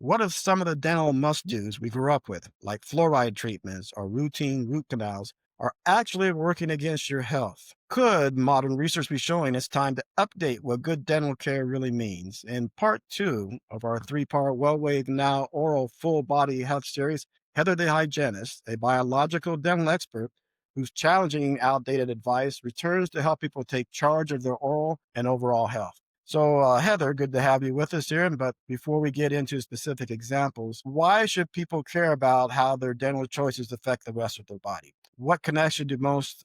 What if some of the dental must-dos we grew up with, like fluoride treatments or routine root canals, are actually working against your health? Could modern research be showing it's time to update what good dental care really means? In part two of our three-part WellWave Now oral full body health series, Heather the Hygienist, a biological dental expert who's challenging outdated advice, returns to help people take charge of their oral and overall health. So, Heather, good to have you with us here. But before we get into specific examples, why should people care about how their dental choices affect the rest of their body? What connection do most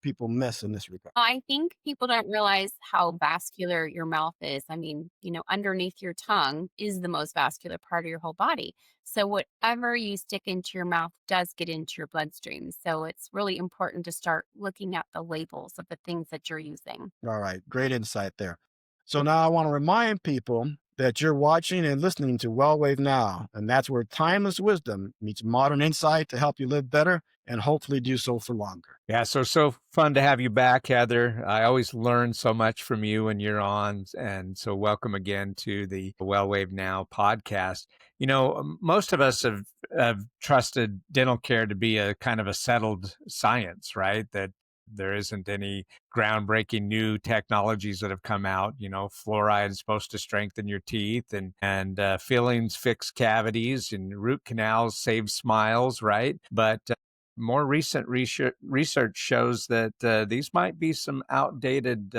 people miss in this regard? I think people don't realize how vascular your mouth is. Underneath your tongue is the most vascular part of your whole body. So, whatever you stick into your mouth does get into your bloodstream. So, it's really important to start looking at the labels of the things that you're using. All right, great insight there. So now I want to remind people that you're watching and listening to WellWave Now, and that's where timeless wisdom meets modern insight to help you live better and hopefully do so for longer. Yeah, so fun to have you back, Heather. I always learn so much from you when you're on, and so welcome again to the Well Wave Now podcast. Most of us have trusted dental care to be a kind of a settled science, right? That there isn't any groundbreaking new technologies that have come out. Fluoride is supposed to strengthen your teeth, and fillings fix cavities, and root canals save smiles, right? But more recent research shows that these might be some outdated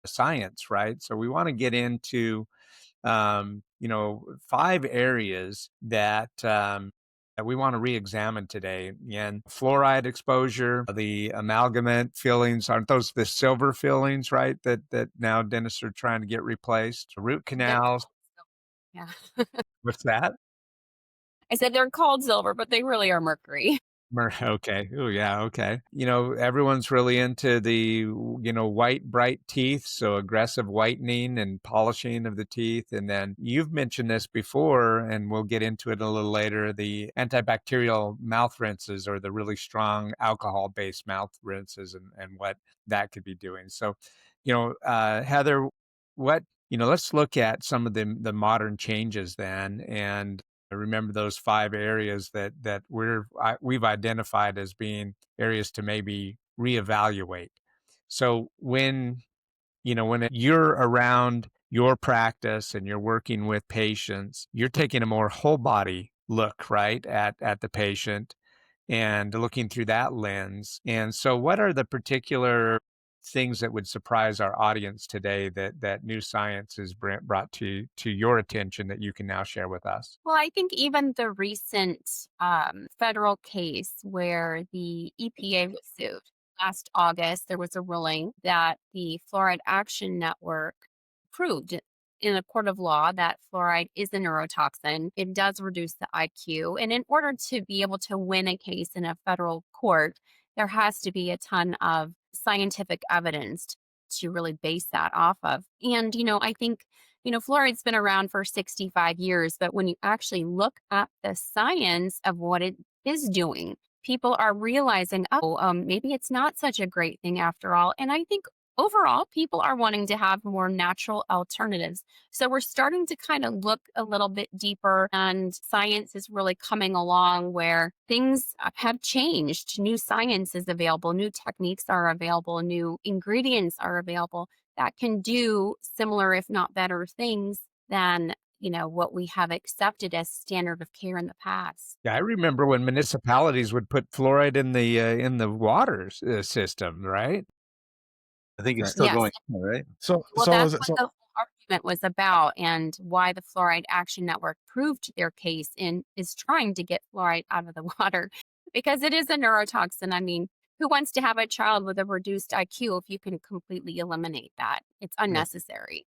science, right? So we want to get into, five areas that we want to re-examine today. And fluoride exposure, the amalgamate fillings, aren't those the silver fillings, right? That now dentists are trying to get replaced. Root They're canals, called silver. Yeah. what's that? I said they're called silver, but they really are mercury. Okay. Oh, yeah. Okay. Everyone's really into the, white, bright teeth. So aggressive whitening and polishing of the teeth. And then you've mentioned this before, and we'll get into it a little later, the antibacterial mouth rinses or the really strong alcohol based mouth rinses and what that could be doing. So, Heather, let's look at some of the modern changes then. And I remember those five areas that we've identified as being areas to maybe reevaluate. So when you're around your practice and you're working with patients, you're taking a more whole body look, right, at the patient and looking through that lens. And so what are the particular things that would surprise our audience today that new science has brought to your attention that you can now share with us? Well, I think even the recent federal case where the EPA was sued last August, there was a ruling that the Fluoride Action Network proved in a court of law that fluoride is a neurotoxin. It does reduce the IQ. And in order to be able to win a case in a federal court, there has to be a ton of scientific evidence to really base that off of. And, I think fluoride's been around for 65 years, but when you actually look at the science of what it is doing, people are realizing, oh, maybe it's not such a great thing after all. And I think overall, people are wanting to have more natural alternatives. So we're starting to kind of look a little bit deeper, and science is really coming along where things have changed. New science is available, new techniques are available, new ingredients are available that can do similar, if not better, things than what we have accepted as standard of care in the past. Yeah, I remember when municipalities would put fluoride in the water system, right? I think it's Right. still Yes. going on, right? So, Well, so that's is it what so? the whole argument was about, and why the Fluoride Action Network proved their case and is trying to get fluoride out of the water because it is a neurotoxin. I mean, who wants to have a child with a reduced IQ if you can completely eliminate that? It's Yeah. unnecessary.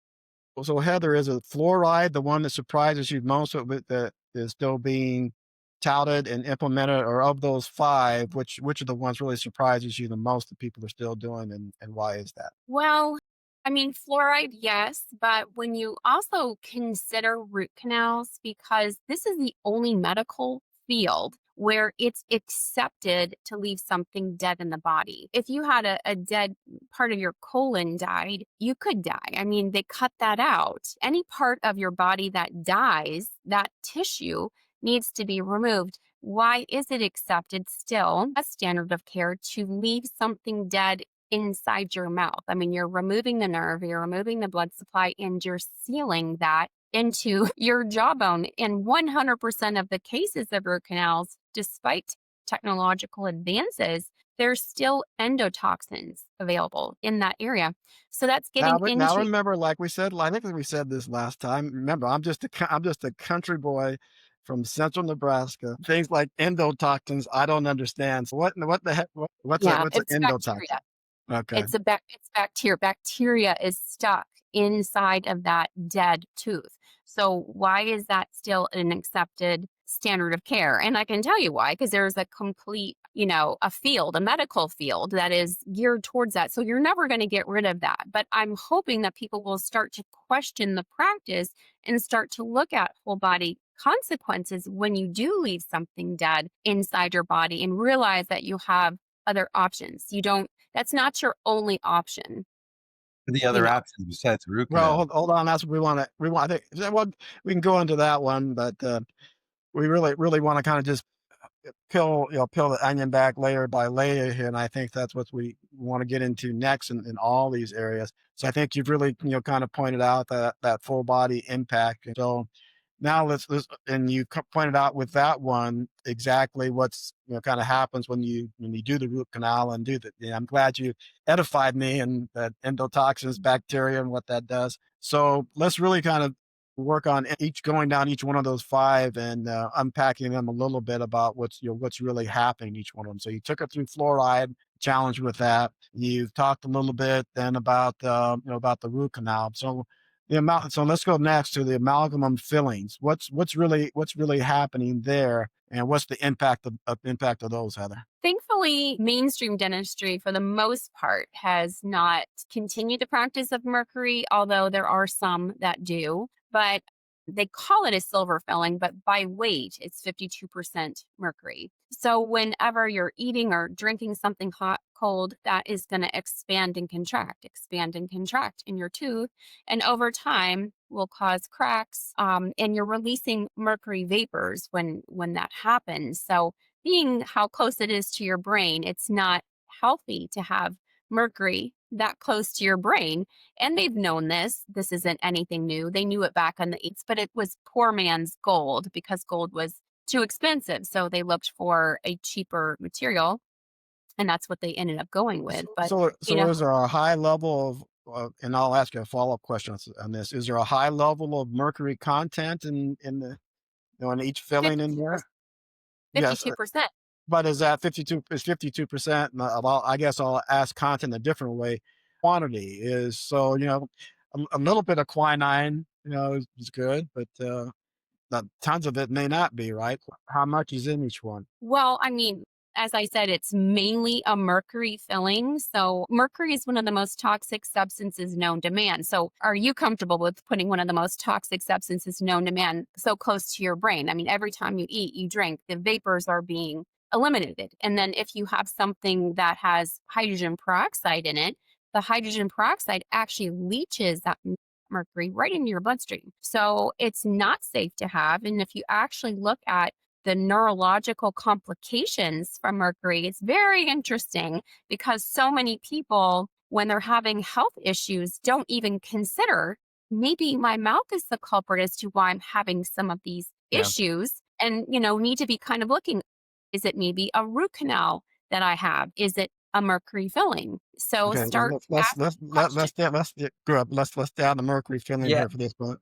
So, Heather, is it fluoride the one that surprises you most with that is still being touted and implemented, or of those five, which of the ones really surprises you the most that people are still doing, and why is that? Well, I mean, fluoride, yes, but when you also consider root canals, because this is the only medical field where it's accepted to leave something dead in the body. If you had a dead part of your colon died, you could die. I mean, they cut that out. Any part of your body that dies, that tissue needs to be removed. Why is it accepted still as standard of care to leave something dead inside your mouth? I mean, you're removing the nerve, you're removing the blood supply, and you're sealing that into your jawbone. In 100% of the cases of root canals, despite technological advances, there's still endotoxins available in that area. So that's getting Now into, remember, like we said, I think we said this last time. Remember, I'm just a country boy from central Nebraska. Things like endotoxins, I don't understand. So what the heck? yeah, What's an it's endotoxin? bacteria. Okay. It's bacteria. Bacteria is stuck inside of that dead tooth. So why is that still an accepted standard of care? And I can tell you why, because there's a complete, a field, a medical field that is geared towards that. So you're never going to get rid of that. But I'm hoping that people will start to question the practice and start to look at whole body consequences when you do leave something dead inside your body and realize that you have other options. You don't That's not your only option, The you other know? option besides the root Well, canal. hold on. That's what we want. I think that one we can go into that one, but we really want to kind of just peel the onion back layer by layer here, and I think that's what we want to get into next in all these areas. So I think you've really kind of pointed out that full body impact. And so now let's and you pointed out with that one exactly what's kind of happens when you do the root canal and do that. Yeah, I'm glad you edified me and that endotoxins, bacteria, and what that does. So let's really kind of work on going down each one of those five and unpacking them a little bit about what's really happening in each one of them. So you took it through fluoride, challenge with that. You've talked a little bit then about about the root canal. So so let's go next to the amalgam fillings. What's really happening there, and what's the impact of those, Heather? Thankfully, mainstream dentistry, for the most part, has not continued the practice of mercury, although there are some that do. But they call it a silver filling, but by weight, it's 52% mercury. So whenever you're eating or drinking something hot, cold, that is going to expand and contract in your tooth. And over time, will cause cracks. And you're releasing mercury vapors when that happens. So being how close it is to your brain, it's not healthy to have mercury that close to your brain. And they've known this. This isn't anything new. They knew it back on the 8s, but it was poor man's gold because gold was too expensive. So they looked for a cheaper material. And that's what they ended up going with. But, you know, Is there a high level of and I'll ask you a follow-up question on this. Is there a high level of mercury content in the in each filling in 52%, there? Yes, 52%. but is that 52%? Well, I guess I'll ask content a different way. Quantity is so a little bit of quinine is good, but tons of it may not be, right? How much is in each one? Well, I mean, as I said, it's mainly a mercury filling. So, mercury is one of the most toxic substances known to man. So, are you comfortable with putting one of the most toxic substances known to man so close to your brain? I mean, every time you eat, you drink, the vapors are being eliminated. And then, if you have something that has hydrogen peroxide in it, the hydrogen peroxide actually leaches that mercury right into your bloodstream. So, it's not safe to have. And if you actually look at the neurological complications from mercury, it's very interesting because so many people, when they're having health issues, don't even consider maybe my mouth is the culprit as to why I'm having some of these Yeah. issues and, need to be kind of looking, is it maybe a root canal that I have? Is it a mercury filling? So Okay, start asking questions. let's stay on the mercury filling Yeah. here for this, but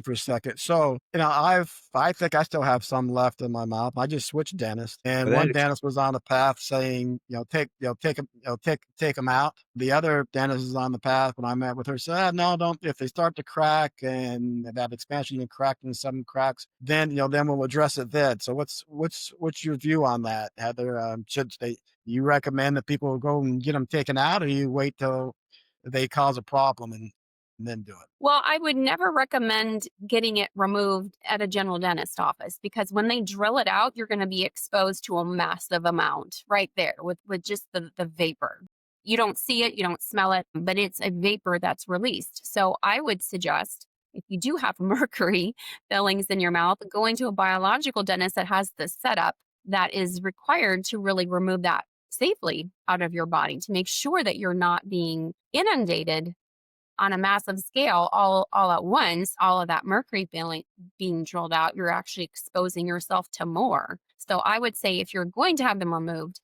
for a second. So I think I still have some left in my mouth. I just switched dentists, and Well, that one ex dentist was on the path saying, take them, take them out. The other dentist is on the path when I met with her said, no, don't. If they start to crack and that expansion and cracking some cracks, then then we'll address it then. So what's your view on that, Heather? Should they? You recommend that people go and get them taken out, or you wait till they cause a problem? And and then do it. Well, I would never recommend getting it removed at a general dentist office because when they drill it out, you're going to be exposed to a massive amount right there with just the vapor. You don't see it, you don't smell it, but it's a vapor that's released. So I would suggest if you do have mercury fillings in your mouth, going to a biological dentist that has the setup that is required to really remove that safely out of your body to make sure that you're not being inundated on a massive scale all at once, all of that mercury being drilled out, you're actually exposing yourself to more. So I would say if you're going to have them removed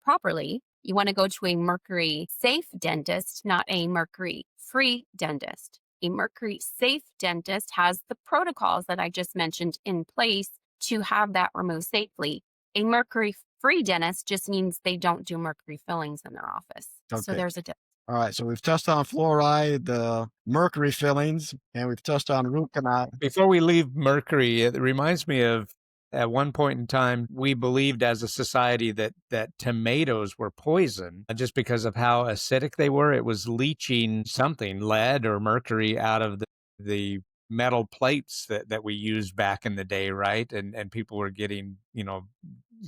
properly. You want to go to a mercury safe dentist, not a mercury free dentist. A mercury safe dentist has the protocols that I just mentioned in place to have that removed safely. A mercury free dentist just means they don't do mercury fillings in their office. So Okay. there's a difference. All right. So we've touched on fluoride, the mercury fillings, and we've touched on root canal. Before we leave mercury, it reminds me of at one point in time, we believed as a society that tomatoes were poison just because of how acidic they were. It was leaching something, lead or mercury, out of the metal plates that we used back in the day, right? And people were getting,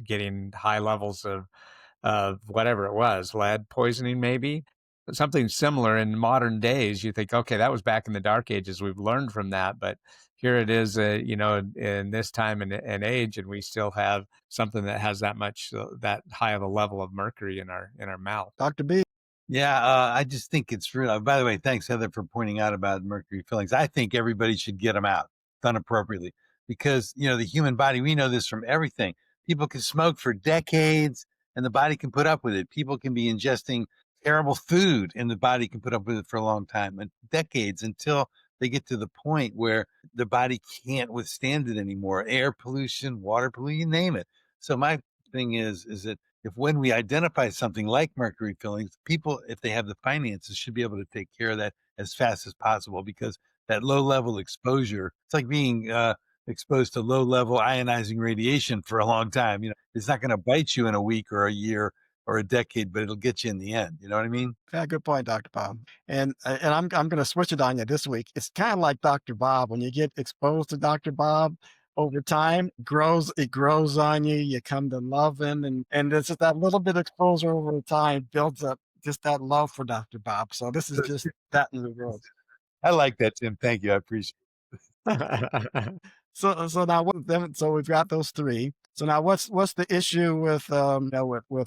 getting high levels of whatever it was, lead poisoning maybe. Something similar in modern days. You think, okay, that was back in the dark ages. We've learned from that, but here it is, in this time and age, and we still have something that has that much, that high of a level of mercury in our mouth. Dr. B. Yeah, I just think it's real. By the way, thanks, Heather, for pointing out about mercury fillings. I think everybody should get them out done appropriately because, the human body, we know this from everything. People can smoke for decades and the body can put up with it. People can be ingesting terrible food and the body can put up with it for a long time and decades until they get to the point where the body can't withstand it anymore. Air pollution, water pollution, you name it. So my thing is that if when we identify something like mercury fillings, people, if they have the finances, should be able to take care of that as fast as possible because that low level exposure, it's like being exposed to low level ionizing radiation for a long time. It's not going to bite you in a week or a year or a decade, but it'll get you in the end. You know what I mean? Yeah, good point, Dr. Bob. And I'm going to switch it on you this week. It's kind of like Dr. Bob. When you get exposed to Dr. Bob over time, it grows on you. You come to love him, and it's just that little bit of exposure over time builds up just that love for Dr. Bob. So this is just that in the world. I like that, Tim. Thank you. I appreciate So now so we've got those three. So now what's the issue with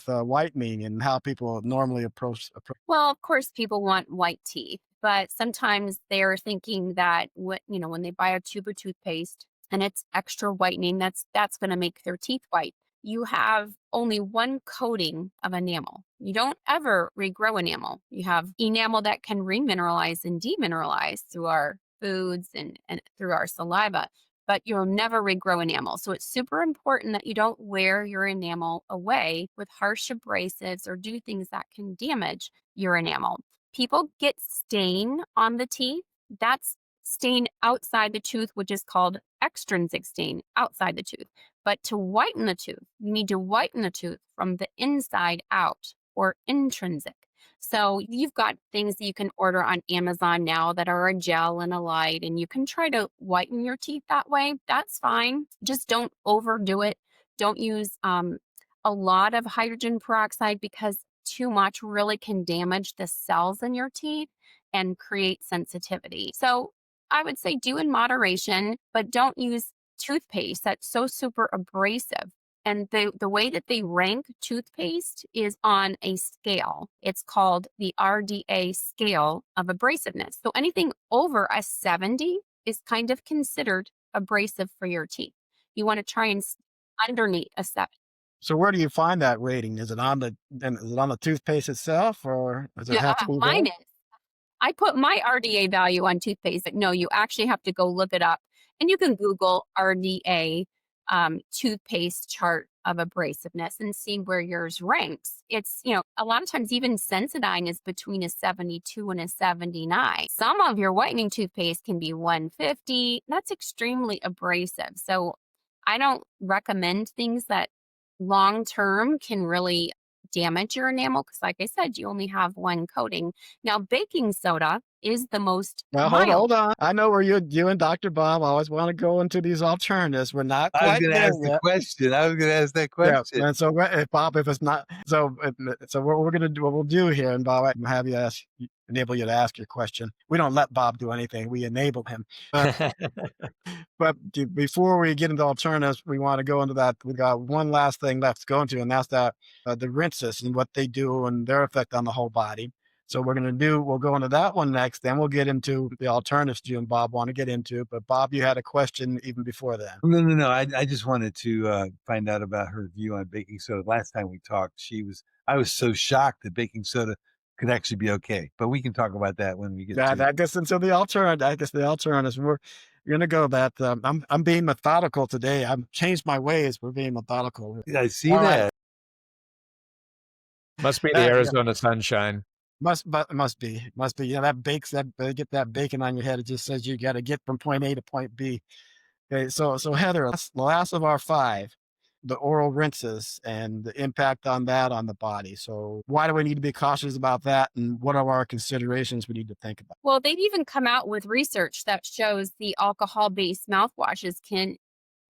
whitening and how people normally approach. Well, of course, people want white teeth, but sometimes they're thinking that when they buy a tube of toothpaste and it's extra whitening, that's going to make their teeth white. You have only one coating of enamel. You don't ever regrow enamel. You have enamel that can remineralize and demineralize through our foods and through our saliva, but you'll never regrow enamel. So it's super important that you don't wear your enamel away with harsh abrasives or do things that can damage your enamel. People get stain on the teeth. That's stain outside the tooth, which is called extrinsic stain outside the tooth. But to whiten the tooth, you need to whiten the tooth from the inside out or intrinsic. So you've got things that you can order on Amazon now that are a gel and a light, and you can try to whiten your teeth that way. That's fine. Just don't overdo it. Don't use a lot of hydrogen peroxide because too much really can damage the cells in your teeth and create sensitivity. So I would say do in moderation, but don't use toothpaste that's so super abrasive. And the way that they rank toothpaste is on a scale. It's called the RDA scale of abrasiveness. So anything over a 70 is kind of considered abrasive for your teeth. You want to try and underneath a 7. So where do you find that rating? Is it on the toothpaste itself, or does it have to be Mine there? is. I put my RDA value on toothpaste. But no, you actually have to go look it up. And you can Google RDA toothpaste chart of abrasiveness and see where yours ranks. It's, a lot of times even Sensodyne is between a 72 and a 79. Some of your whitening toothpaste can be 150. That's extremely abrasive. So I don't recommend things that long term can really damage your enamel because, like I said, you only have one coating. Now, baking soda is the most Well, mild. hold on. I know where you and Dr. Bob always want to go into these alternatives. We're not I was quite going to there ask the yet. question. I was going to ask that Yeah, question. and so if Bob, if it's not, so what we're gonna do, what we'll do here, and Bob, I can have you enable you to ask your question. We don't let Bob do anything; we enable him. But before we get into alternatives, we want to go into that. We got one last thing left to go into, and that's that the rinses and what they do and their effect on the whole body. So we'll go into that one next. Then we'll get into the alternatives you and Bob want to get into. But Bob, you had a question even before that. No. I just wanted to find out about her view on baking soda. Last time we talked, I was so shocked that baking soda could actually be okay. But we can talk about that when we get Yeah, to. that gets into the alternative. I guess the alternatives. We're gonna go that. I'm being methodical today. I've changed my ways. We're being methodical. I see All right. that. Must be the Yeah, Arizona sunshine. must be. Yeah, that bakes that get that bacon on your head. It just says you got to get from point A to point B. Okay, so Heather, last of our five, the oral rinses and the impact on that on the body. So why do we need to be cautious about that, and what are our considerations we need to think about? Well, they've even come out with research that shows the alcohol-based mouthwashes can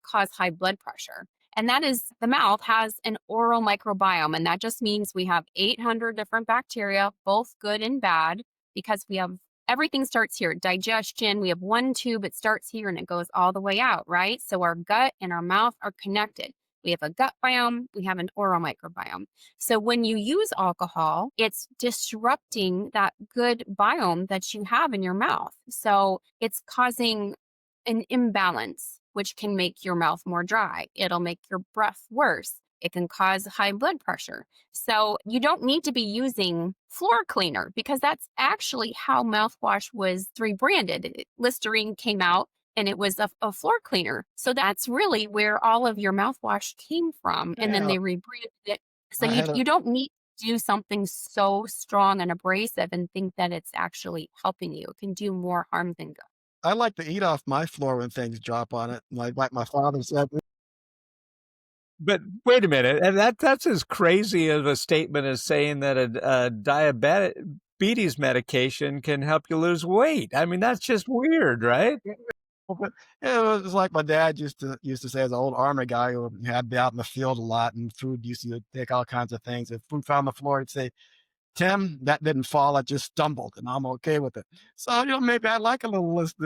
cause high blood pressure. And that is the mouth has an oral microbiome. And that just means we have 800 different bacteria, both good and bad, because we have everything starts here. Digestion, we have one tube, it starts here and it goes all the way out, right? So our gut and our mouth are connected. We have a gut biome, we have an oral microbiome. So when you use alcohol, it's disrupting that good biome that you have in your mouth. So it's causing an imbalance, which can make your mouth more dry. It'll make your breath worse. It can cause high blood pressure. So you don't need to be using floor cleaner because that's actually how mouthwash was rebranded. Listerine came out and it was a floor cleaner. So that's really where all of your mouthwash came from. And then Yeah, they rebranded it. So I had a you don't need to do something so strong and abrasive and think that it's actually helping you. It can do more harm than good. I like to eat off my floor when things drop on it, like my father said. But wait a minute, and that's as crazy of a statement as saying that a diabetes medication can help you lose weight. I mean, that's just weird, right? But yeah, it was like my dad used to say as an old army guy who had to be out in the field a lot, and food used to take all kinds of things. If food found on the floor, he'd say, "Tim, that didn't fall, it just stumbled, and I'm okay with it." So, maybe I like a little list,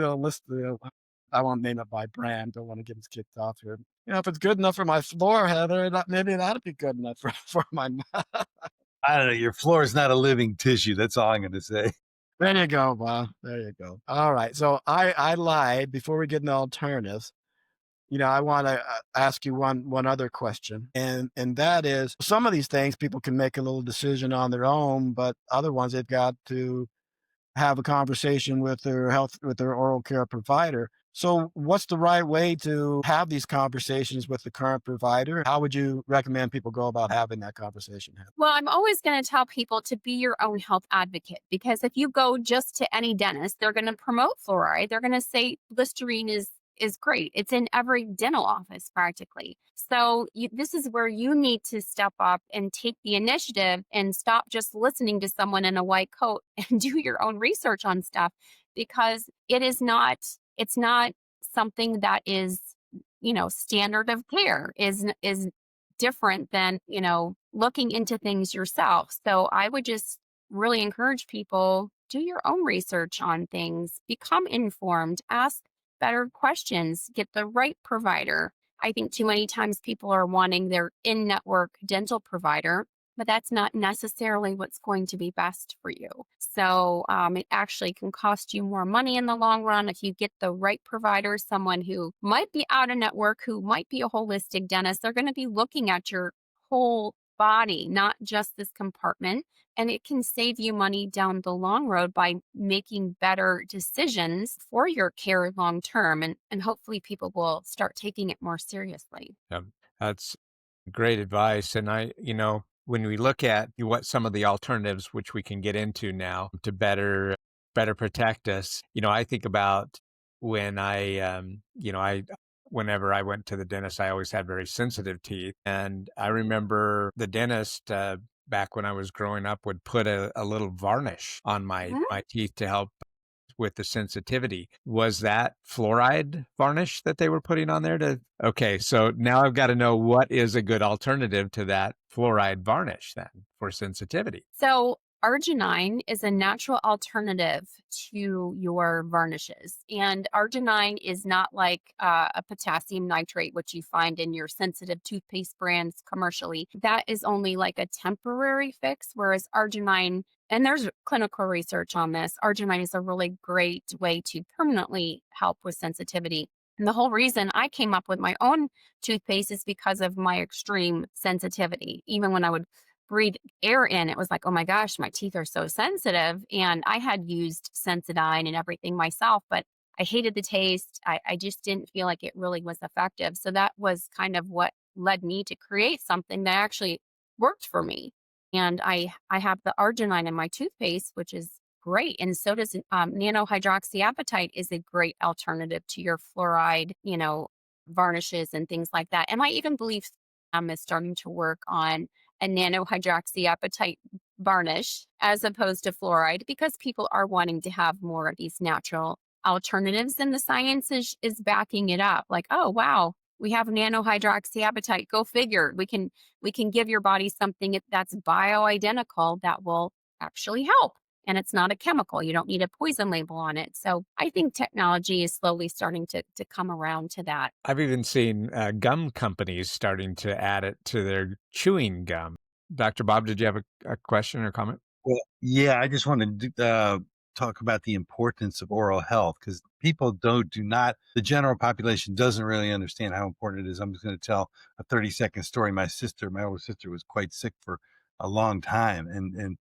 I won't name it by brand, don't wanna get us kicked off here. If it's good enough for my floor, Heather, maybe that'd be good enough for for my mouth. I don't know. Your floor is not a living tissue. That's all I'm going to say. There you go, Bob, there you go. Alright, so I lied before we get into alternatives. I wanna, ask you one other question, and that is, some of these things people can make a little decision on their own, but other ones they've got to have a conversation with their oral care provider. So what's the right way to have these conversations with the current provider? How would you recommend people go about having that conversation? Well, I'm always going to tell people to be your own health advocate because if you go just to any dentist, they're going to promote fluoride. They're going to say Listerine is great. It's in every dental office practically. So this is where you need to step up and take the initiative and stop just listening to someone in a white coat and do your own research on stuff because it's not something that is standard of care is different than, looking into things yourself. So I would just really encourage people do your own research on things, become informed, ask better questions, get the right provider. I think too many times people are wanting their in-network dental provider, but that's not necessarily what's going to be best for you. So it actually can cost you more money in the long run if you get the right provider, someone who might be out of network, who might be a holistic dentist. They're going to be looking at your whole body, not just this compartment. And it can save you money down the long road by making better decisions for your care long term. And hopefully people will start taking it more seriously. Yeah, that's great advice. And when we look at what some of the alternatives, which we can get into now to better protect us, I think about when whenever I went to the dentist, I always had very sensitive teeth. And I remember the dentist back when I was growing up would put a little varnish on Mhm. my teeth to help with the sensitivity. Was that fluoride varnish that they were putting on there to okay, so now I've got to know what is a good alternative to that fluoride varnish then for sensitivity. So, arginine is a natural alternative to your varnishes. And arginine is not like a potassium nitrate, which you find in your sensitive toothpaste brands commercially. That is only like a temporary fix, whereas arginine, and there's clinical research on this, arginine is a really great way to permanently help with sensitivity. And the whole reason I came up with my own toothpaste is because of my extreme sensitivity. Even when I would breathe air in, it was like, oh my gosh, my teeth are so sensitive. And I had used Sensodyne and everything myself, but I hated the taste. I just didn't feel like it really was effective. So that was kind of what led me to create something that actually worked for me. And I have the arginine in my toothpaste, which is great. And so does nanohydroxyapatite is a great alternative to your fluoride, varnishes and things like that. And I even believe is starting to work on a nanohydroxyapatite varnish as opposed to fluoride because people are wanting to have more of these natural alternatives and the science is backing it up like, oh wow, we have nanohydroxyapatite, go figure, we can give your body something that's bioidentical that will actually help, and it's not a chemical, you don't need a poison label on it. So I think technology is slowly starting to come around to that. I've even seen gum companies starting to add it to their chewing gum. Dr. Bob, did you have a question or comment? Well, yeah, I just wanted to talk about the importance of oral health because people do not, the general population doesn't really understand how important it is. I'm just going to tell a 30-second story. My older sister was quite sick for a long time. And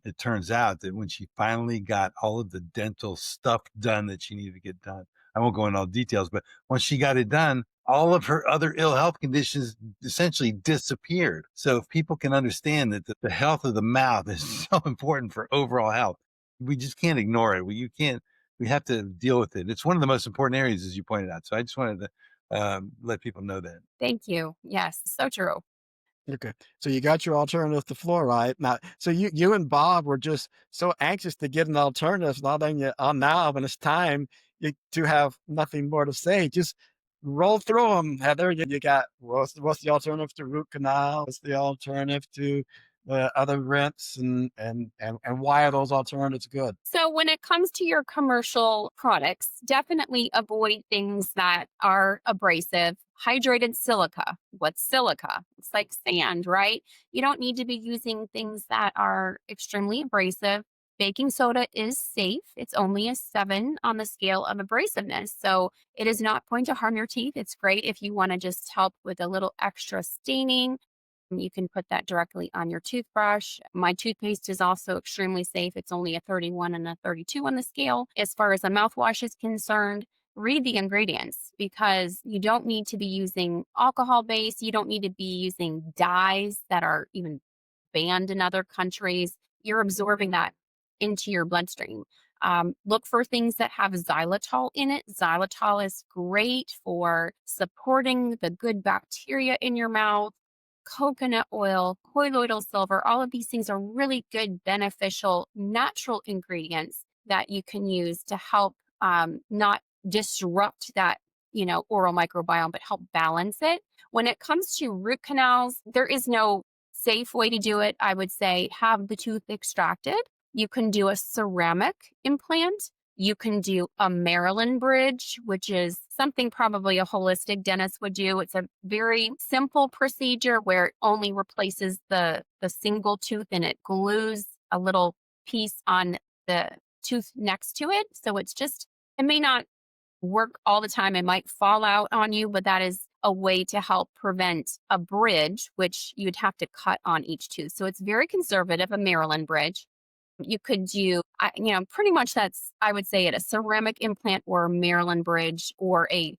it turns out that when she finally got all of the dental stuff done that she needed to get done, I won't go into all details, but once she got it done, all of her other ill health conditions essentially disappeared. So if people can understand that the health of the mouth is so important for overall health, we just can't ignore it. We have to deal with it. It's one of the most important areas, as you pointed out. So I just wanted to let people know that. Thank you. Yes, so true. Okay. So you got your alternative to fluoride. Now, so you and Bob were just so anxious to get an alternative. Now then you are now when it's time to have nothing more to say. Just roll through them. Heather, you got what's the alternative to root canal? What's the alternative to other rents and why are those alternatives good? So, when it comes to your commercial products, definitely avoid things that are abrasive. Hydrated silica. What's silica? It's like sand, right? You don't need to be using things that are extremely abrasive. Baking soda is safe. It's only a 7 on the scale of abrasiveness. So, it is not going to harm your teeth. It's great if you want to just help with a little extra staining. You can put that directly on your toothbrush. My toothpaste is also extremely safe. It's only a 31 and a 32 on the scale. As far as a mouthwash is concerned, read the ingredients because you don't need to be using alcohol base. You don't need to be using dyes that are even banned in other countries. You're absorbing that into your bloodstream. Look for things that have xylitol in it. Xylitol is great for supporting the good bacteria in your mouth. Coconut oil, colloidal silver, all of these things are really good, beneficial, natural ingredients that you can use to help not disrupt that, oral microbiome, but help balance it. When it comes to root canals, there is no safe way to do it. I would say have the tooth extracted. You can do a ceramic implant. You can do a Maryland bridge, which is something probably a holistic dentist would do. It's a very simple procedure where it only replaces the single tooth and it glues a little piece on the tooth next to it. So it may not work all the time. It might fall out on you, but that is a way to help prevent a bridge, which you'd have to cut on each tooth. So it's very conservative, a Maryland bridge. You could do, pretty much I would say it, a ceramic implant or a Maryland bridge or a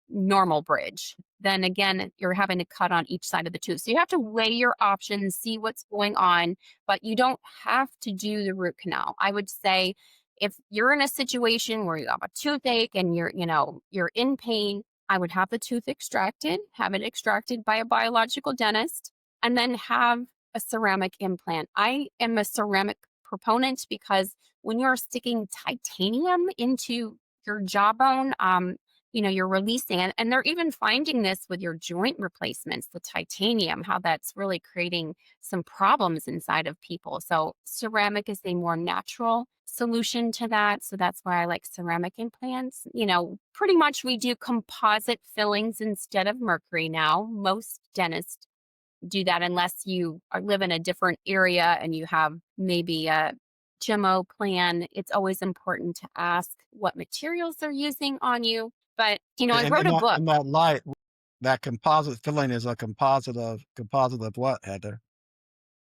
normal bridge. Then again, you're having to cut on each side of the tooth. So you have to weigh your options, see what's going on, but you don't have to do the root canal. I would say if you're in a situation where you have a toothache and you're in pain, I would have the tooth extracted, have it extracted by a biological dentist, and then have a ceramic implant. I am a ceramic proponent because when you're sticking titanium into your jawbone, you're releasing it. And they're even finding this with your joint replacements, the titanium, how that's really creating some problems inside of people. So ceramic is a more natural solution to that. So that's why I like ceramic implants. Pretty much we do composite fillings instead of mercury now. Most dentists do that unless you live in a different area and you have maybe a GMO plan. It's always important to ask what materials they're using on you. But, I And wrote in a that book. in that light, that composite filling is a composite of what, Heather?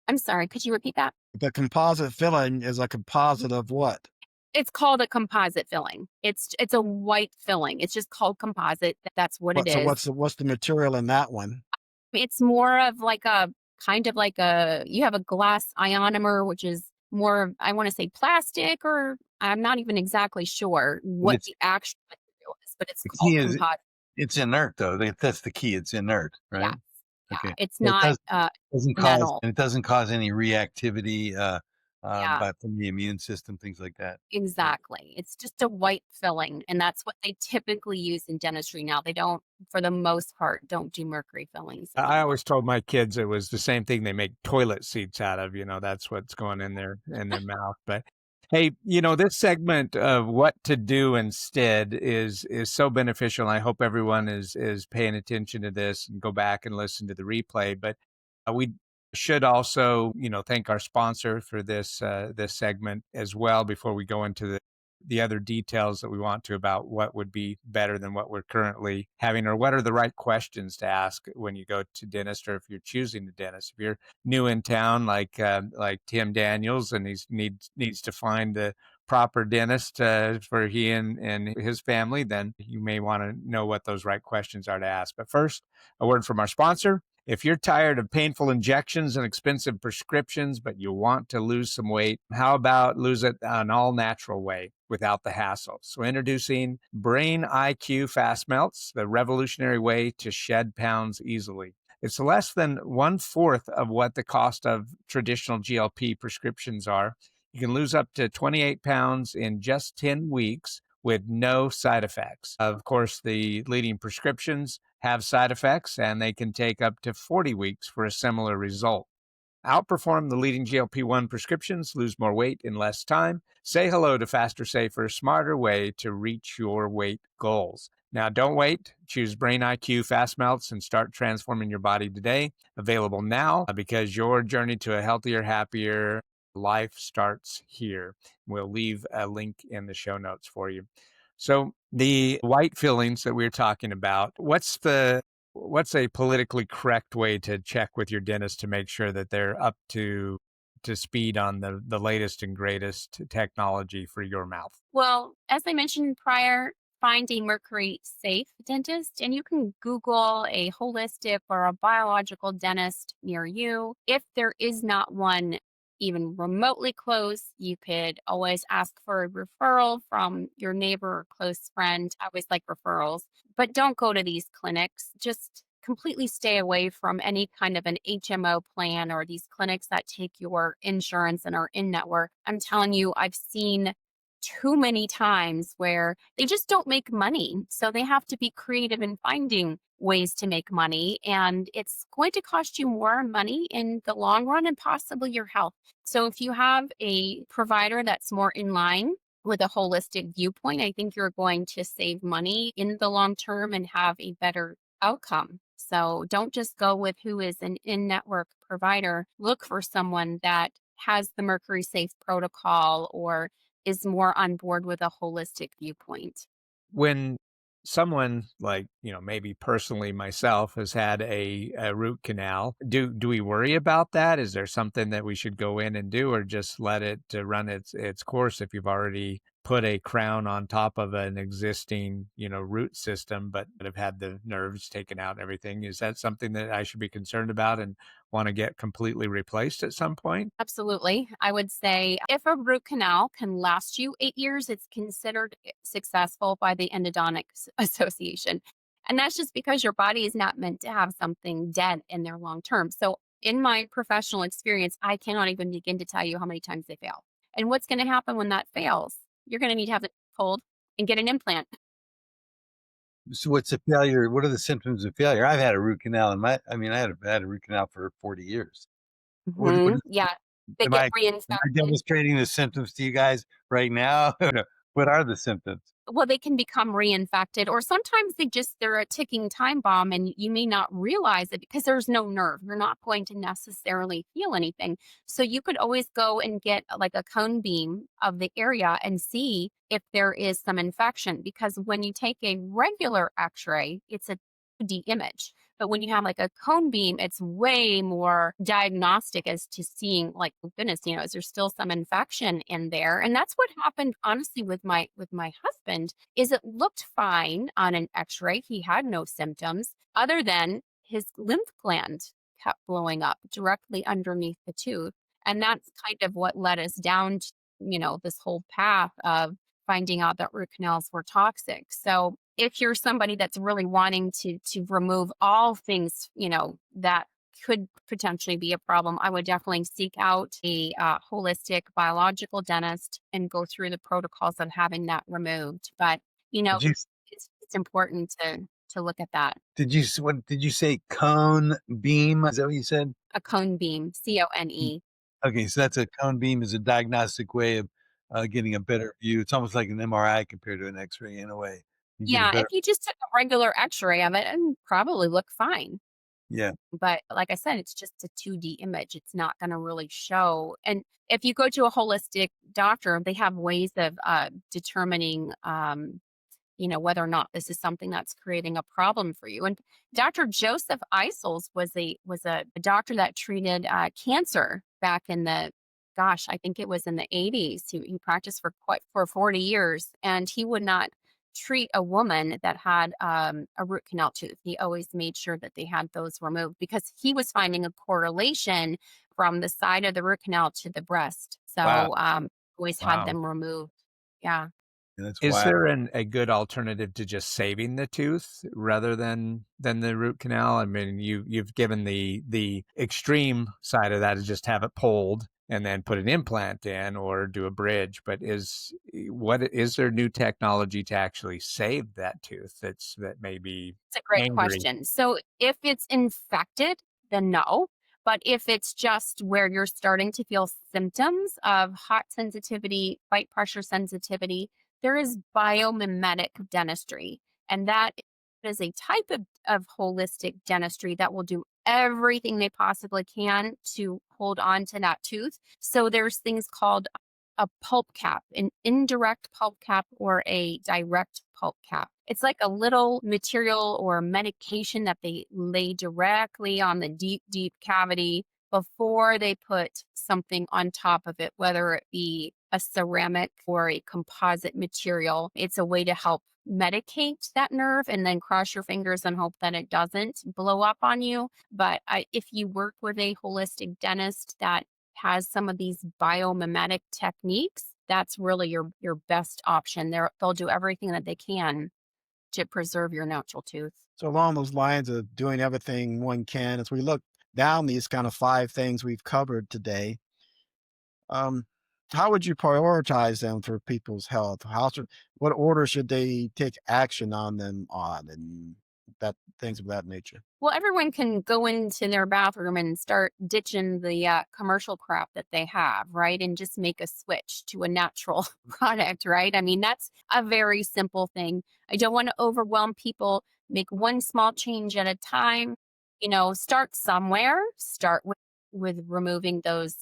I'm sorry, could you repeat that? The composite filling is a composite of what? It's called a composite filling. It's a white filling. It's just called composite. That's what it What so is. what's the material in that one? It's more of like a kind of like you have a glass ionomer, which is more of, I want to say plastic, or I'm not even exactly sure But what it's the actual material is, but it's the called key is composite. it's inert though. That's the key. It's inert, Yeah. right? Yeah. Okay. It's It not doesn't cause metal. and it doesn't cause any reactivity Yeah. by from the immune system, things like that. Right. Exactly. It's just a white filling, and that's what they typically use in dentistry now. They don't, for the most part, don't do mercury fillings I anymore. always told my kids it was the same thing they make toilet seats out of, that's what's going in their mouth. But hey, this segment of what to do instead is so beneficial. I hope everyone is paying attention to this and go back and listen to the replay. But we should also, thank our sponsor for this segment as well before we go into the other details that we want to about what would be better than what we're currently having, or what are the right questions to ask when you go to dentist, or if you're choosing a dentist. If you're new in town, like Tim Daniels, and he needs to find the proper dentist for he and his family, then you may want to know what those right questions are to ask. But first, a word from our sponsor. If you're tired of painful injections and expensive prescriptions, but you want to lose some weight, how about lose it an all-natural way without the hassle? So introducing Brain IQ Fast Melts, the revolutionary way to shed pounds easily. It's less than 1/4 of what the cost of traditional GLP prescriptions are. You can lose up to 28 pounds in just 10 weeks with no side effects. Of course, the leading prescriptions have side effects, and they can take up to 40 weeks for a similar result. Outperform the leading GLP-1 prescriptions, lose more weight in less time. Say hello to faster, safer, smarter way to reach your weight goals. Now, don't wait. Choose Brain IQ Fast Melts and start transforming your body today. Available now because your journey to a healthier, happier life starts here. We'll leave a link in the show notes for you. So the white fillings that we were talking about, what's a politically correct way to check with your dentist to make sure that they're up to speed on the latest and greatest technology for your mouth? Well, as I mentioned prior, find a mercury safe dentist, and you can Google a holistic or a biological dentist near you. If there is not one even remotely close, you could always ask for a referral from your neighbor or close friend. I always like referrals, but don't go to these clinics. Just completely stay away from any kind of an HMO plan or these clinics that take your insurance and are in network. I'm telling you, I've seen too many times where they just don't make money. So they have to be creative in finding ways to make money. And it's going to cost you more money in the long run and possibly your health. So if you have a provider that's more in line with a holistic viewpoint, I think you're going to save money in the long term and have a better outcome. So don't just go with who is an in network provider. Look for someone that has the Mercury Safe protocol or is more on board with a holistic viewpoint. When someone like, maybe personally myself has had a root canal, do we worry about that? Is there something that we should go in and do, or just let it run its course if you've already put a crown on top of an existing, root system, but have had the nerves taken out and everything? Is that something that I should be concerned about and want to get completely replaced at some point? Absolutely. I would say if a root canal can last you 8 years, it's considered successful by the Endodontics Association. And that's just because your body is not meant to have something dead in there long term. So in my professional experience, I cannot even begin to tell you how many times they fail. And what's going to happen when that fails? You're going to need to have it pulled and get an implant. So what's a failure? What are the symptoms of failure? I've had a root canal I had a root canal for 40 years. What Yeah, they am get I reinfected. demonstrating the symptoms to you guys right now? What are the symptoms? Well, they can become reinfected, or sometimes they're a ticking time bomb and you may not realize it because there's no nerve. You're not going to necessarily feel anything. So you could always go and get like a cone beam of the area and see if there is some infection, because when you take a regular x-ray, it's a 2D image. But when you have like a cone beam, it's way more diagnostic as to seeing, like, oh goodness, is there still some infection in there? And that's what happened honestly with my husband, is it looked fine on an x-ray. He had no symptoms other than his lymph gland kept blowing up directly underneath the tooth. And that's kind of what led us down to, this whole path of finding out that root canals were toxic. So if you're somebody that's really wanting to remove all things, that could potentially be a problem, I would definitely seek out a holistic biological dentist and go through the protocols of having that removed. But Did you it's important to look at that. what did you say? Cone beam? Is that what you said? A cone beam, Mm. CONE. Okay, so that's a cone beam is a diagnostic way of getting a better view. It's almost like an MRI compared to an X-ray in a way. You get a Yeah, if better, you just took a regular X-ray of it, and probably look fine. yeah. But like I said, it's just a 2D image. It's not going to really show. And if you go to a holistic doctor, they have ways of determining, whether or not this is something that's creating a problem for you. And Dr. Joseph Isels was a doctor that treated cancer back in the, gosh, I think it was in the 80s. He practiced for 40 years, and he would not treat a woman that had a root canal tooth. He always made sure that they had those removed because he was finding a correlation from the side of the root canal to the breast. Wow. So always had Wow. them removed. Yeah. Yeah, that's Is wild. there a good alternative to just saving the tooth rather than the root canal? I mean, you've given the extreme side of that is just have it pulled and then put an implant in or do a bridge. But is there new technology to actually save that tooth that may be It's a great angry? question. So if it's infected, then no. But if it's just where you're starting to feel symptoms of hot sensitivity, bite pressure sensitivity, there is biomimetic dentistry. And that is a type of holistic dentistry that will do everything they possibly can to hold on to that tooth. So there's things called a pulp cap, an indirect pulp cap or a direct pulp cap. It's like a little material or medication that they lay directly on the deep, deep cavity before they put something on top of it, whether it be a ceramic or a composite material. It's a way to help medicate that nerve, and then cross your fingers and hope that it doesn't blow up on you. But if you work with a holistic dentist that has some of these biomimetic techniques, that's really your best option. They'll do everything that they can to preserve your natural tooth. So along those lines of doing everything one can, as we look down these kind of 5 things we've covered today, um, how would you prioritize them for people's health? What order should they take action on them on, and that things of that nature? Well, everyone can go into their bathroom and start ditching the commercial crap that they have, right? And just make a switch to a natural product, right? I mean, that's a very simple thing. I don't want to overwhelm people. Make one small change at a time. Start somewhere. Start with removing those,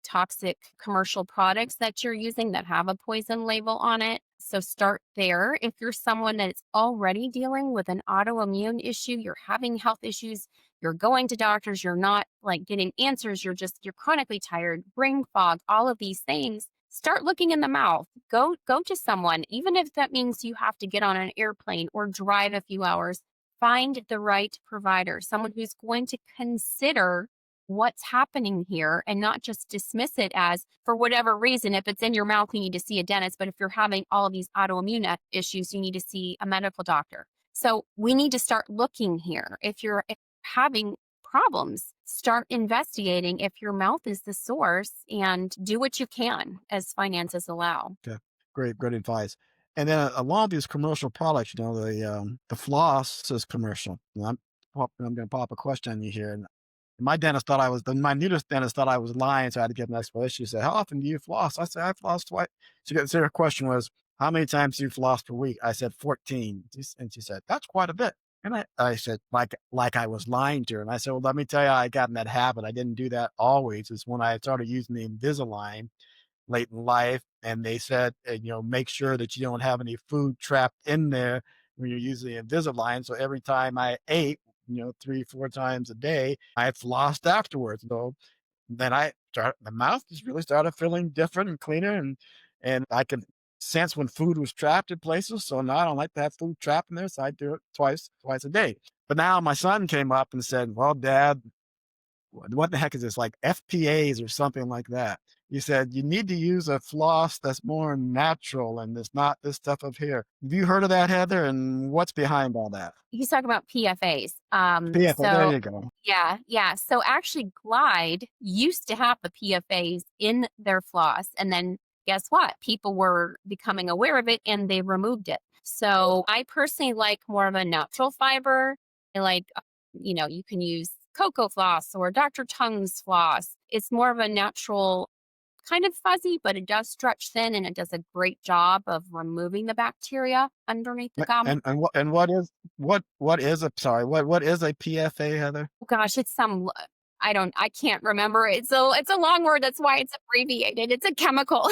toxic commercial products that you're using that have a poison label on it. So start there. If you're someone that's already dealing with an autoimmune issue, you're having health issues, you're going to doctors, you're not like getting answers, you're chronically tired, brain fog, all of these things, start looking in the mouth. Go to someone, even if that means you have to get on an airplane or drive a few hours. Find the right provider, someone who's going to consider what's happening here and not just dismiss it as, for whatever reason, if it's in your mouth, you need to see a dentist. But if you're having all of these autoimmune issues, you need to see a medical doctor. So we need to start looking here. If you're having problems, start investigating if your mouth is the source and do what you can as finances allow. Okay, great advice. And then along these commercial products, the floss is commercial. And I'm going to pop a question on you here. And my newest dentist thought I was lying, so I had to give an explanation. She said, "How often do you floss?" I said, "I floss twice." So her question was, "How many times do you floss per week?" I said, 14. And she said, "That's quite a bit." And I said, like I was lying to her. And I said, "Well, let me tell you how I got in that habit. I didn't do that always. It's when I started using the Invisalign late in life, and they said, make sure that you don't have any food trapped in there when you're using Invisalign. So every time I ate, 3, 4 times a day, I flossed afterwards. So then the mouth just really started feeling different and cleaner, and I could sense when food was trapped in places. So now I don't like to have food trapped in there, so I do it twice a day. But now my son came up and said, "Well, Dad, what the heck is this, like FPAs or something like that?" You said, "You need to use a floss that's more natural and it's not this stuff up here." Have you heard of that, Heather? And what's behind all that? He's talking about PFAs. PFA, there So you go. yeah, yeah. So actually, Glide used to have the PFAs in their floss, and then guess what? People were becoming aware of it, and they removed it. So I personally like more of a natural fiber. I like, you can use cocoa floss or Dr. Tung's floss. It's more of a natural kind of fuzzy, but it does stretch thin and it does a great job of removing the bacteria underneath the gum. What is a PFA, Heather? Oh gosh, it's I can't remember. It's a long word. That's why it's abbreviated. It's a chemical.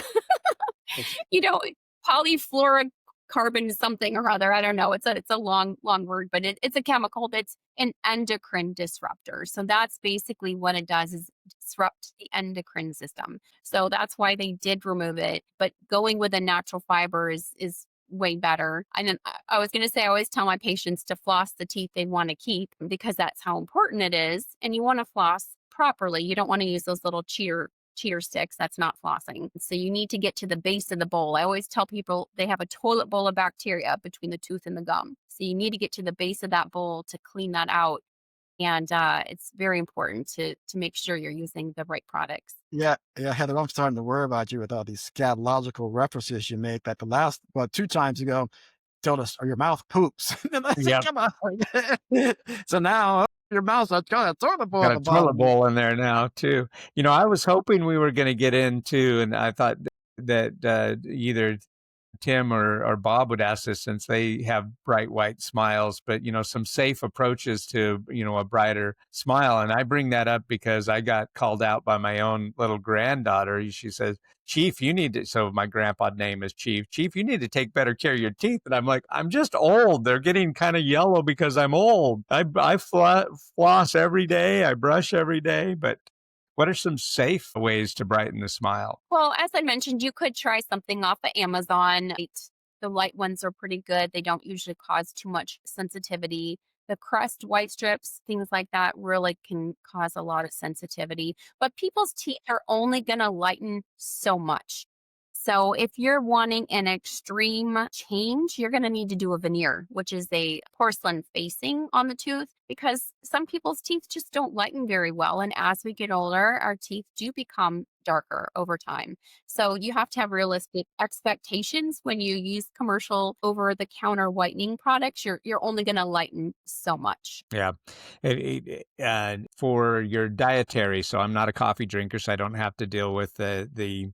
It's you know, polyfluorocarbon something or other. I don't know. It's a long word, but it's a chemical that's an endocrine disruptor. So that's basically what it does is disrupt the endocrine system. So that's why they did remove it. But going with a natural fiber is way better. And then I was going to say, I always tell my patients to floss the teeth they want to keep because that's how important it is. And you want to floss properly. You don't want to use those little cheer sticks. That's not flossing. So you need to get to the base of the bowl. I always tell people they have a toilet bowl of bacteria between the tooth and the gum. So you need to get to the base of that bowl to clean that out. And it's very important to make sure you're using the right products. Yeah, Heather, I'm starting to worry about you with all these scatological references you make. That the last, well, 2 times ago, told us, "Or your mouth poops." And I said, Yep. "Come on." So now your mouth's got a toilet bowl Got at a the toilet bottom. bowl in there now too. I was hoping we were going to get into, and I thought that either Tim or Bob would ask this since they have bright white smiles, but some safe approaches to, a brighter smile. And I bring that up because I got called out by my own little granddaughter. She says, "Chief, you need to," so my grandpa's name is Chief. "Chief, you need to take better care of your teeth." And I'm like, "I'm just old. They're getting kind of yellow because I'm old. I floss every day. I brush every day." But what are some safe ways to brighten the smile? Well, as I mentioned, you could try something off of Amazon. The light ones are pretty good. They don't usually cause too much sensitivity. The crust white strips, things like that, really can cause a lot of sensitivity. But people's teeth are only going to lighten so much. So if you're wanting an extreme change, you're going to need to do a veneer, which is a porcelain facing on the tooth, because some people's teeth just don't lighten very well. And as we get older, our teeth do become darker over time. So you have to have realistic expectations when you use commercial over the counter whitening products. You're only going to lighten so much. Yeah. For your dietary, so I'm not a coffee drinker, so I don't have to deal with the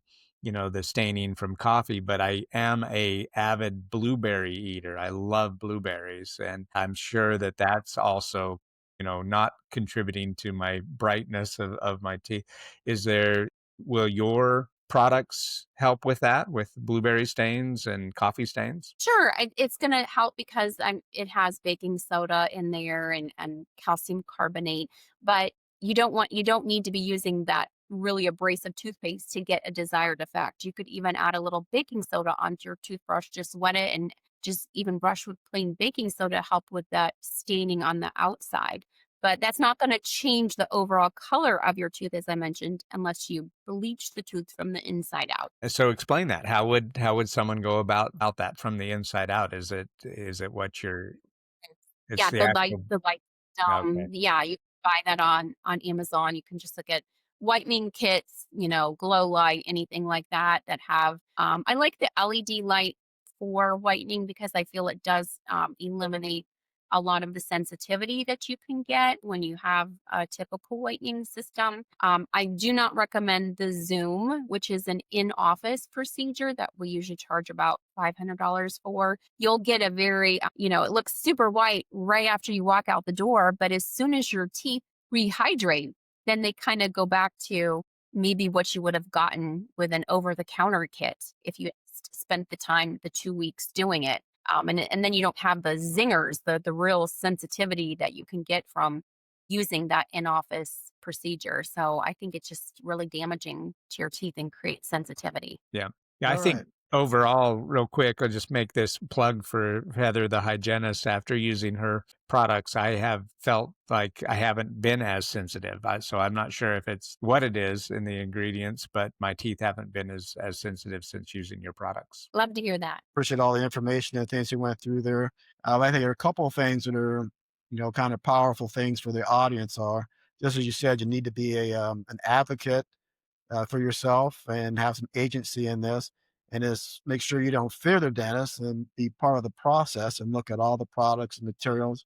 staining from coffee, but I am a avid blueberry eater. I love blueberries, and I'm sure that that's also, not contributing to my brightness of my teeth. Will your products help with that, with blueberry stains and coffee stains? Sure, it's going to help because it has baking soda in there and calcium carbonate, but you don't need to be using that really abrasive toothpaste to get a desired effect. You could even add a little baking soda onto your toothbrush, just wet it and just even brush with plain baking soda to help with that staining on the outside. But that's not going to change the overall color of your tooth, as I mentioned, unless you bleach the tooth from the inside out. So explain that. How would someone go about that from the inside out? Is it what you're? It's Yeah, the actual. the light, Okay. yeah, you buy that on Amazon. You can just look at whitening kits, glow light, anything like that that have. I like the LED light for whitening because I feel it does eliminate a lot of the sensitivity that you can get when you have a typical whitening system. I do not recommend the Zoom, which is an in-office procedure that we usually charge about $500 for. You'll get a very, it looks super white right after you walk out the door, but as soon as your teeth rehydrate, then they kind of go back to maybe what you would have gotten with an over-the-counter kit if you spent the time, the 2 weeks doing it. And then you don't have the zingers, the real sensitivity that you can get from using that in-office procedure. So I think it's just really damaging to your teeth and creates sensitivity. Yeah. Yeah, I All think right. overall, real quick, I'll just make this plug for Heather the Hygienist. After using her products, I have felt like I haven't been as sensitive. So I'm not sure if it's what it is in the ingredients, but my teeth haven't been as sensitive since using your products. Love to hear that. Appreciate all the information and things you went through there. I think there are a couple of things that are, kind of powerful things for the audience are, just as you said, you need to be an advocate for yourself and have some agency in this. And is make sure you don't fear the dentist and be part of the process and look at all the products and materials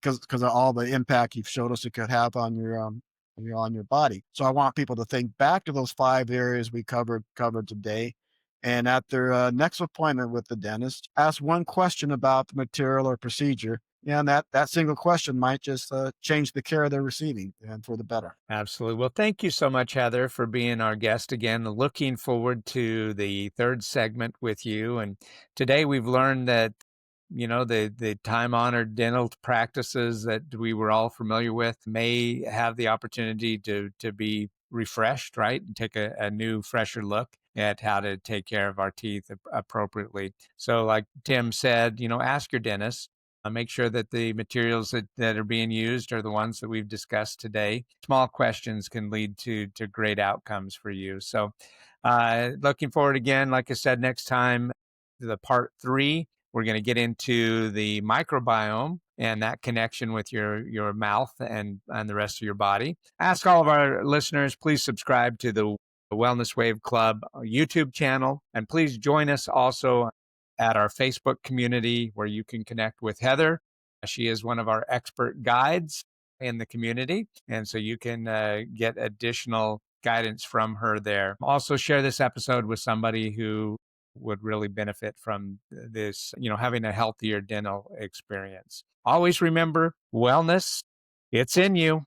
because of all the impact you've showed us it could have on your body. So I want people to think back to those 5 areas we covered today. And at their next appointment with the dentist, ask one question about the material or procedure. Yeah, and that single question might just change the care they're receiving and for the better. Absolutely. Well, thank you so much, Heather, for being our guest again. Looking forward to the third segment with you. And today we've learned that, the time-honored dental practices that we were all familiar with may have the opportunity to be refreshed, right? And take a new, fresher look at how to take care of our teeth appropriately. So like Tim said, ask your dentist. Make sure that the materials that are being used are the ones that we've discussed today. Small questions can lead to great outcomes for you. So looking forward again, like I said, next time, the part 3, we're going to get into the microbiome and that connection with your mouth and the rest of your body. Ask all of our listeners, please subscribe to the Wellness Wave Club YouTube channel. And please join us also at our Facebook community where you can connect with Heather. She is one of our expert guides in the community. And so you can get additional guidance from her there. Also share this episode with somebody who would really benefit from this, having a healthier dental experience. Always remember, wellness, it's in you.